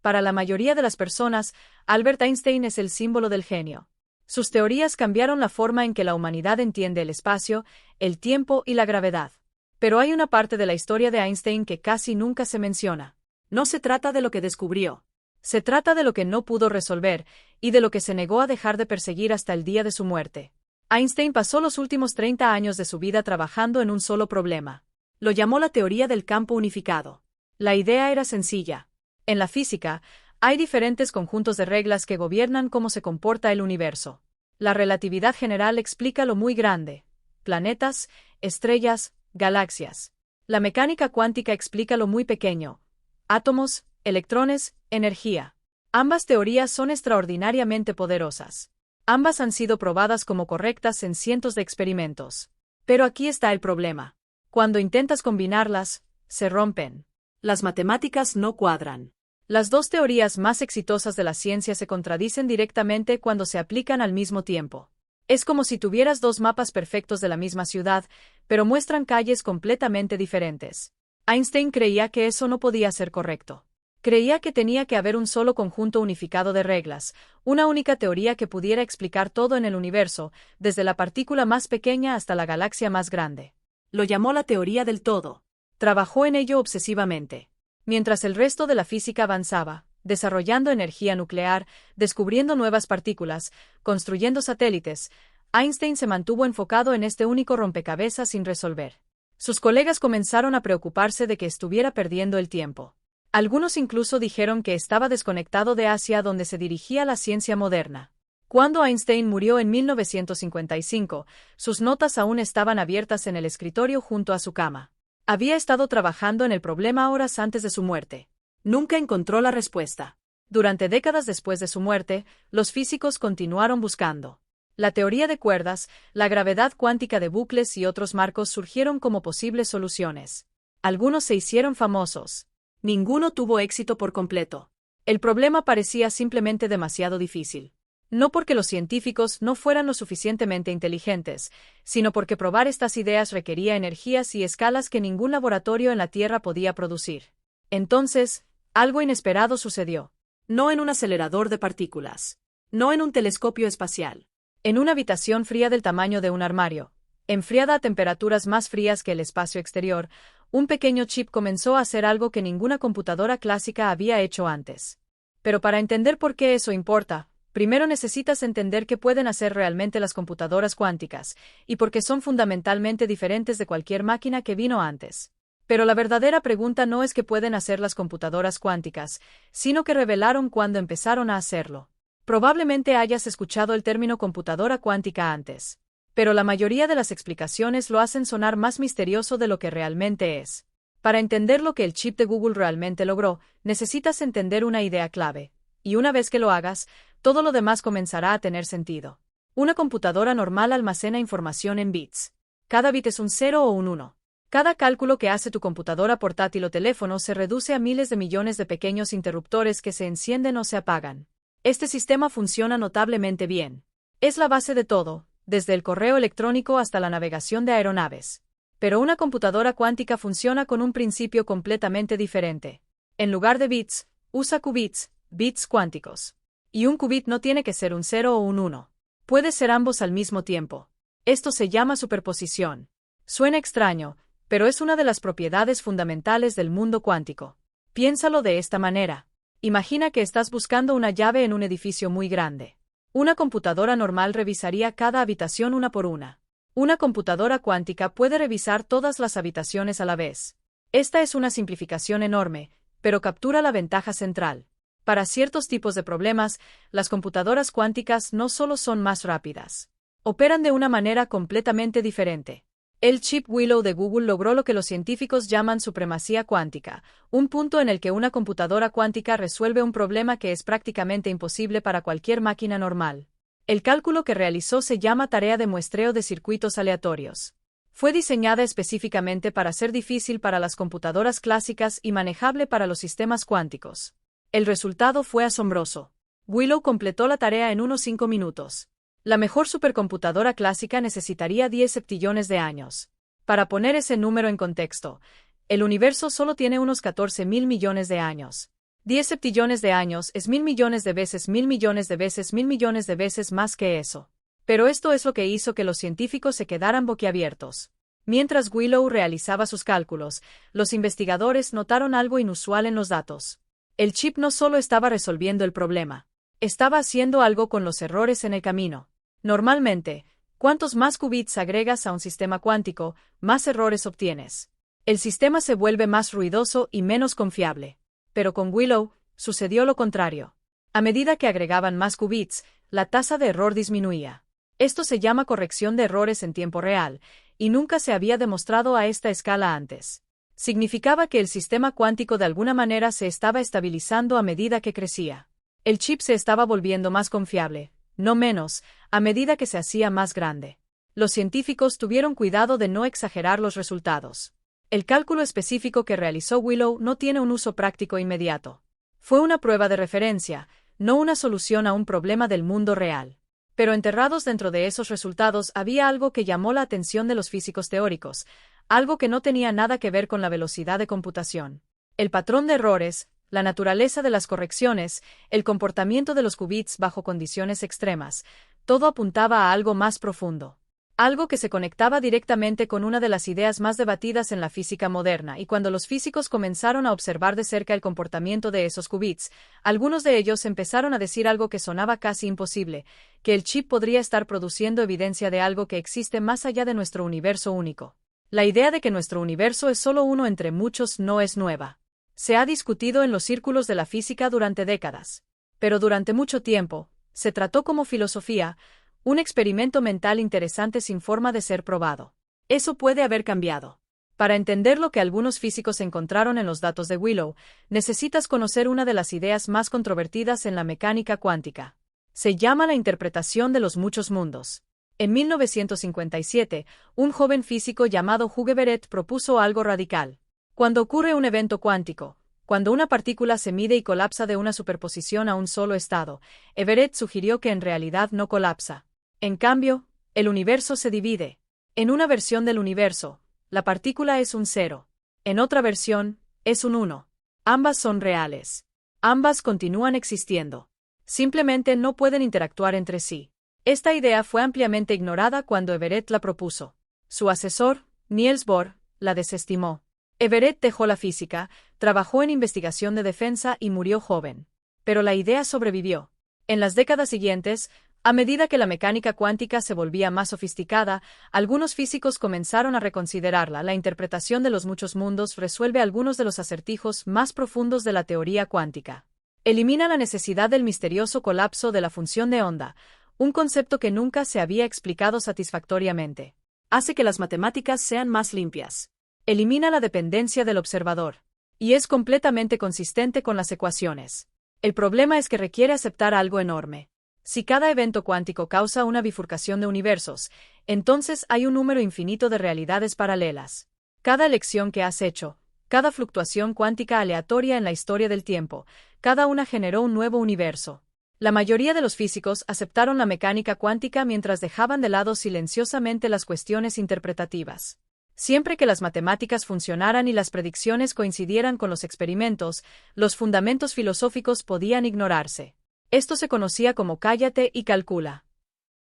Para la mayoría de las personas, Albert Einstein es el símbolo del genio. Sus teorías cambiaron la forma en que la humanidad entiende el espacio, el tiempo y la gravedad. Pero hay una parte de la historia de Einstein que casi nunca se menciona. No se trata de lo que descubrió. Se trata de lo que no pudo resolver, y de lo que se negó a dejar de perseguir hasta el día de su muerte. Einstein pasó los últimos 30 años de su vida trabajando en un solo problema. Lo llamó la teoría del campo unificado. La idea era sencilla. En la física, hay diferentes conjuntos de reglas que gobiernan cómo se comporta el universo. La relatividad general explica lo muy grande: planetas, estrellas, galaxias. La mecánica cuántica explica lo muy pequeño: átomos, electrones, energía. Ambas teorías son extraordinariamente poderosas. Ambas han sido probadas como correctas en cientos de experimentos. Pero aquí está el problema. Cuando intentas combinarlas, se rompen. Las matemáticas no cuadran. Las dos teorías más exitosas de la ciencia se contradicen directamente cuando se aplican al mismo tiempo. Es como si tuvieras dos mapas perfectos de la misma ciudad, pero muestran calles completamente diferentes. Einstein creía que eso no podía ser correcto. Creía que tenía que haber un solo conjunto unificado de reglas, una única teoría que pudiera explicar todo en el universo, desde la partícula más pequeña hasta la galaxia más grande. Lo llamó la teoría del todo. Trabajó en ello obsesivamente. Mientras el resto de la física avanzaba, desarrollando energía nuclear, descubriendo nuevas partículas, construyendo satélites, Einstein se mantuvo enfocado en este único rompecabezas sin resolver. Sus colegas comenzaron a preocuparse de que estuviera perdiendo el tiempo. Algunos incluso dijeron que estaba desconectado de hacia donde se dirigía la ciencia moderna. Cuando Einstein murió en 1955, sus notas aún estaban abiertas en el escritorio junto a su cama. Había estado trabajando en el problema horas antes de su muerte. Nunca encontró la respuesta. Durante décadas después de su muerte, los físicos continuaron buscando. La teoría de cuerdas, la gravedad cuántica de bucles y otros marcos surgieron como posibles soluciones. Algunos se hicieron famosos. Ninguno tuvo éxito por completo. El problema parecía simplemente demasiado difícil. No porque los científicos no fueran lo suficientemente inteligentes, sino porque probar estas ideas requería energías y escalas que ningún laboratorio en la Tierra podía producir. Entonces, algo inesperado sucedió. No en un acelerador de partículas. No en un telescopio espacial. En una habitación fría del tamaño de un armario, enfriada a temperaturas más frías que el espacio exterior, un pequeño chip comenzó a hacer algo que ninguna computadora clásica había hecho antes. Pero para entender por qué eso importa, primero necesitas entender qué pueden hacer realmente las computadoras cuánticas, y por qué son fundamentalmente diferentes de cualquier máquina que vino antes. Pero la verdadera pregunta no es qué pueden hacer las computadoras cuánticas, sino qué revelaron cuando empezaron a hacerlo. Probablemente hayas escuchado el término computadora cuántica antes, pero la mayoría de las explicaciones lo hacen sonar más misterioso de lo que realmente es. Para entender lo que el chip de Google realmente logró, necesitas entender una idea clave, y una vez que lo hagas, todo lo demás comenzará a tener sentido. Una computadora normal almacena información en bits. Cada bit es un 0 o un 1. Cada cálculo que hace tu computadora portátil o teléfono se reduce a miles de millones de pequeños interruptores que se encienden o se apagan. Este sistema funciona notablemente bien. Es la base de todo, desde el correo electrónico hasta la navegación de aeronaves. Pero una computadora cuántica funciona con un principio completamente diferente. En lugar de bits, usa qubits, bits cuánticos. Y un qubit no tiene que ser un 0 o un 1. Puede ser ambos al mismo tiempo. Esto se llama superposición. Suena extraño, pero es una de las propiedades fundamentales del mundo cuántico. Piénsalo de esta manera. Imagina que estás buscando una llave en un edificio muy grande. Una computadora normal revisaría cada habitación una por una. Una computadora cuántica puede revisar todas las habitaciones a la vez. Esta es una simplificación enorme, pero captura la ventaja central. Para ciertos tipos de problemas, las computadoras cuánticas no solo son más rápidas. Operan de una manera completamente diferente. El chip Willow de Google logró lo que los científicos llaman supremacía cuántica, un punto en el que una computadora cuántica resuelve un problema que es prácticamente imposible para cualquier máquina normal. El cálculo que realizó se llama tarea de muestreo de circuitos aleatorios. Fue diseñada específicamente para ser difícil para las computadoras clásicas y manejable para los sistemas cuánticos. El resultado fue asombroso. Willow completó la tarea en unos 5 minutos. La mejor supercomputadora clásica necesitaría 10 septillones de años. Para poner ese número en contexto, el universo solo tiene unos 14.000 millones de años. 10 septillones de años es 1.000 millones de veces 1.000 millones de veces 1.000 millones de veces más que eso. Pero esto es lo que hizo que los científicos se quedaran boquiabiertos. Mientras Willow realizaba sus cálculos, los investigadores notaron algo inusual en los datos. El chip no solo estaba resolviendo el problema, estaba haciendo algo con los errores en el camino. Normalmente, cuantos más qubits agregas a un sistema cuántico, más errores obtienes. El sistema se vuelve más ruidoso y menos confiable. Pero con Willow, sucedió lo contrario. A medida que agregaban más qubits, la tasa de error disminuía. Esto se llama corrección de errores en tiempo real, y nunca se había demostrado a esta escala antes. Significaba que el sistema cuántico de alguna manera se estaba estabilizando a medida que crecía. El chip se estaba volviendo más confiable, no menos, a medida que se hacía más grande. Los científicos tuvieron cuidado de no exagerar los resultados. El cálculo específico que realizó Willow no tiene un uso práctico inmediato. Fue una prueba de referencia, no una solución a un problema del mundo real. Pero enterrados dentro de esos resultados había algo que llamó la atención de los físicos teóricos, algo que no tenía nada que ver con la velocidad de computación. El patrón de errores, la naturaleza de las correcciones, el comportamiento de los qubits bajo condiciones extremas, todo apuntaba a algo más profundo. Algo que se conectaba directamente con una de las ideas más debatidas en la física moderna, y cuando los físicos comenzaron a observar de cerca el comportamiento de esos qubits, algunos de ellos empezaron a decir algo que sonaba casi imposible, que el chip podría estar produciendo evidencia de algo que existe más allá de nuestro universo único. La idea de que nuestro universo es solo uno entre muchos no es nueva. Se ha discutido en los círculos de la física durante décadas. Pero durante mucho tiempo, se trató como filosofía, un experimento mental interesante sin forma de ser probado. Eso puede haber cambiado. Para entender lo que algunos físicos encontraron en los datos de Willow, necesitas conocer una de las ideas más controvertidas en la mecánica cuántica. Se llama la interpretación de los muchos mundos. En 1957, un joven físico llamado Hugh Everett propuso algo radical. Cuando ocurre un evento cuántico, cuando una partícula se mide y colapsa de una superposición a un solo estado, Everett sugirió que en realidad no colapsa. En cambio, el universo se divide. En una versión del universo, la partícula es un 0. En otra versión, es un 1. Ambas son reales. Ambas continúan existiendo. Simplemente no pueden interactuar entre sí. Esta idea fue ampliamente ignorada cuando Everett la propuso. Su asesor, Niels Bohr, la desestimó. Everett dejó la física, trabajó en investigación de defensa y murió joven. Pero la idea sobrevivió. En las décadas siguientes, a medida que la mecánica cuántica se volvía más sofisticada, algunos físicos comenzaron a reconsiderarla. La interpretación de los muchos mundos resuelve algunos de los acertijos más profundos de la teoría cuántica. Elimina la necesidad del misterioso colapso de la función de onda, un concepto que nunca se había explicado satisfactoriamente. Hace que las matemáticas sean más limpias. Elimina la dependencia del observador. Y es completamente consistente con las ecuaciones. El problema es que requiere aceptar algo enorme. Si cada evento cuántico causa una bifurcación de universos, entonces hay un número infinito de realidades paralelas. Cada elección que has hecho, cada fluctuación cuántica aleatoria en la historia del tiempo, cada una generó un nuevo universo. La mayoría de los físicos aceptaron la mecánica cuántica mientras dejaban de lado silenciosamente las cuestiones interpretativas. Siempre que las matemáticas funcionaran y las predicciones coincidieran con los experimentos, los fundamentos filosóficos podían ignorarse. Esto se conocía como cállate y calcula.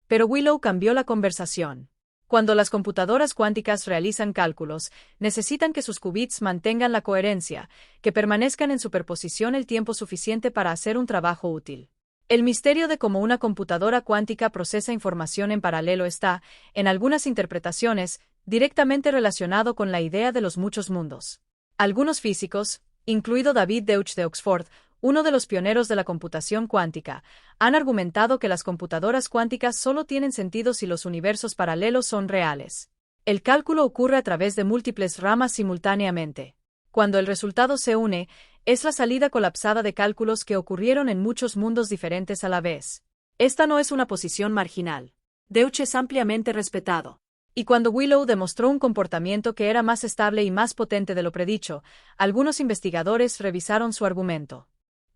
Pero Willow cambió la conversación. Cuando las computadoras cuánticas realizan cálculos, necesitan que sus qubits mantengan la coherencia, que permanezcan en superposición el tiempo suficiente para hacer un trabajo útil. El misterio de cómo una computadora cuántica procesa información en paralelo está, en algunas interpretaciones, directamente relacionado con la idea de los muchos mundos. Algunos físicos, incluido David Deutsch de Oxford, uno de los pioneros de la computación cuántica, han argumentado que las computadoras cuánticas solo tienen sentido si los universos paralelos son reales. El cálculo ocurre a través de múltiples ramas simultáneamente. Cuando el resultado se une, es la salida colapsada de cálculos que ocurrieron en muchos mundos diferentes a la vez. Esta no es una posición marginal. Deutsch es ampliamente respetado. Y cuando Willow demostró un comportamiento que era más estable y más potente de lo predicho, algunos investigadores revisaron su argumento.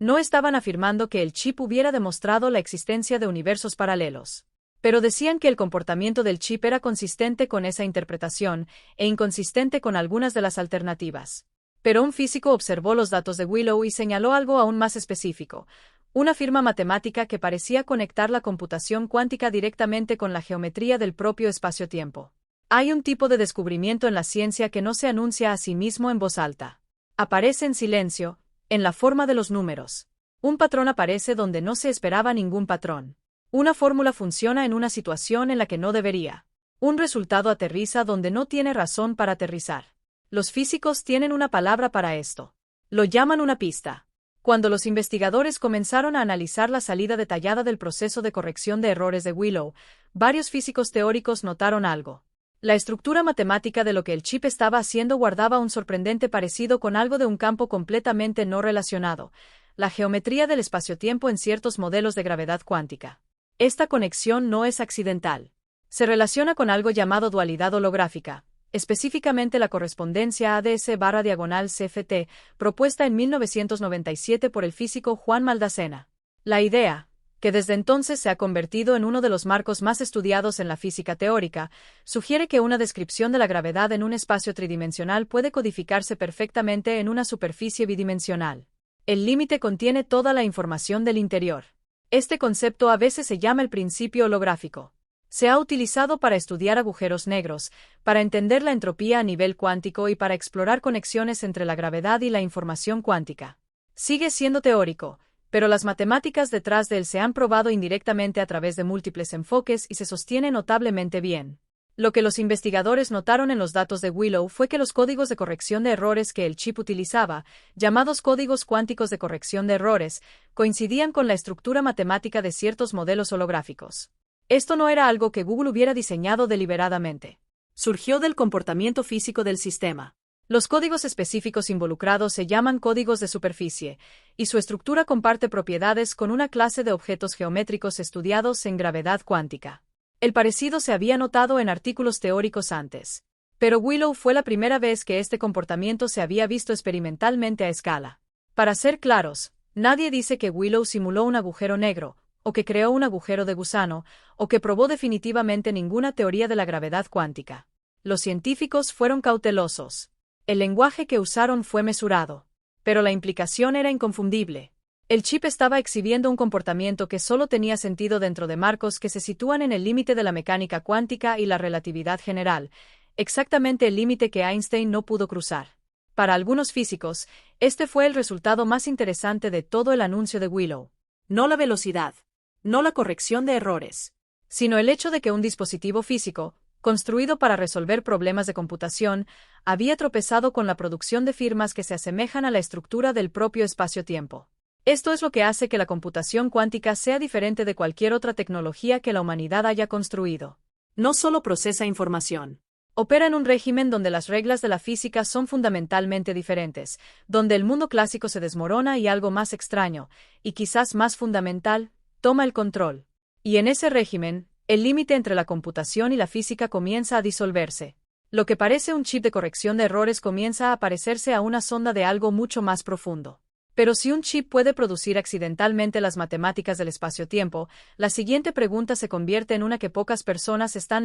No estaban afirmando que el chip hubiera demostrado la existencia de universos paralelos, pero decían que el comportamiento del chip era consistente con esa interpretación e inconsistente con algunas de las alternativas. Pero un físico observó los datos de Willow y señaló algo aún más específico, una firma matemática que parecía conectar la computación cuántica directamente con la geometría del propio espacio-tiempo. Hay un tipo de descubrimiento en la ciencia que no se anuncia a sí mismo en voz alta. Aparece en silencio, en la forma de los números. Un patrón aparece donde no se esperaba ningún patrón. Una fórmula funciona en una situación en la que no debería. Un resultado aterriza donde no tiene razón para aterrizar. Los físicos tienen una palabra para esto. Lo llaman una pista. Cuando los investigadores comenzaron a analizar la salida detallada del proceso de corrección de errores de Willow, varios físicos teóricos notaron algo. La estructura matemática de lo que el chip estaba haciendo guardaba un sorprendente parecido con algo de un campo completamente no relacionado, la geometría del espacio-tiempo en ciertos modelos de gravedad cuántica. Esta conexión no es accidental. Se relaciona con algo llamado dualidad holográfica, específicamente la correspondencia ADS/CFT, propuesta en 1997 por el físico Juan Maldacena. La idea, que desde entonces se ha convertido en uno de los marcos más estudiados en la física teórica, sugiere que una descripción de la gravedad en un espacio tridimensional puede codificarse perfectamente en una superficie bidimensional. El límite contiene toda la información del interior. Este concepto a veces se llama el principio holográfico. Se ha utilizado para estudiar agujeros negros, para entender la entropía a nivel cuántico y para explorar conexiones entre la gravedad y la información cuántica. Sigue siendo teórico, pero las matemáticas detrás de él se han probado indirectamente a través de múltiples enfoques y se sostiene notablemente bien. Lo que los investigadores notaron en los datos de Willow fue que los códigos de corrección de errores que el chip utilizaba, llamados códigos cuánticos de corrección de errores, coincidían con la estructura matemática de ciertos modelos holográficos. Esto no era algo que Google hubiera diseñado deliberadamente. Surgió del comportamiento físico del sistema. Los códigos específicos involucrados se llaman códigos de superficie, y su estructura comparte propiedades con una clase de objetos geométricos estudiados en gravedad cuántica. El parecido se había notado en artículos teóricos antes. Pero Willow fue la primera vez que este comportamiento se había visto experimentalmente a escala. Para ser claros, nadie dice que Willow simuló un agujero negro, o que creó un agujero de gusano, o que probó definitivamente ninguna teoría de la gravedad cuántica. Los científicos fueron cautelosos. El lenguaje que usaron fue mesurado. Pero la implicación era inconfundible. El chip estaba exhibiendo un comportamiento que solo tenía sentido dentro de marcos que se sitúan en el límite de la mecánica cuántica y la relatividad general, exactamente el límite que Einstein no pudo cruzar. Para algunos físicos, este fue el resultado más interesante de todo el anuncio de Willow. No la velocidad, no la corrección de errores, sino el hecho de que un dispositivo físico, construido para resolver problemas de computación, había tropezado con la producción de firmas que se asemejan a la estructura del propio espacio-tiempo. Esto es lo que hace que la computación cuántica sea diferente de cualquier otra tecnología que la humanidad haya construido. No solo procesa información. Opera en un régimen donde las reglas de la física son fundamentalmente diferentes, donde el mundo clásico se desmorona y algo más extraño, y quizás más fundamental, toma el control. Y en ese régimen, el límite entre la computación y la física comienza a disolverse. Lo que parece un chip de corrección de errores comienza a parecerse a una sonda de algo mucho más profundo. Pero si un chip puede producir accidentalmente las matemáticas del espacio-tiempo, la siguiente pregunta se convierte en una que pocas personas están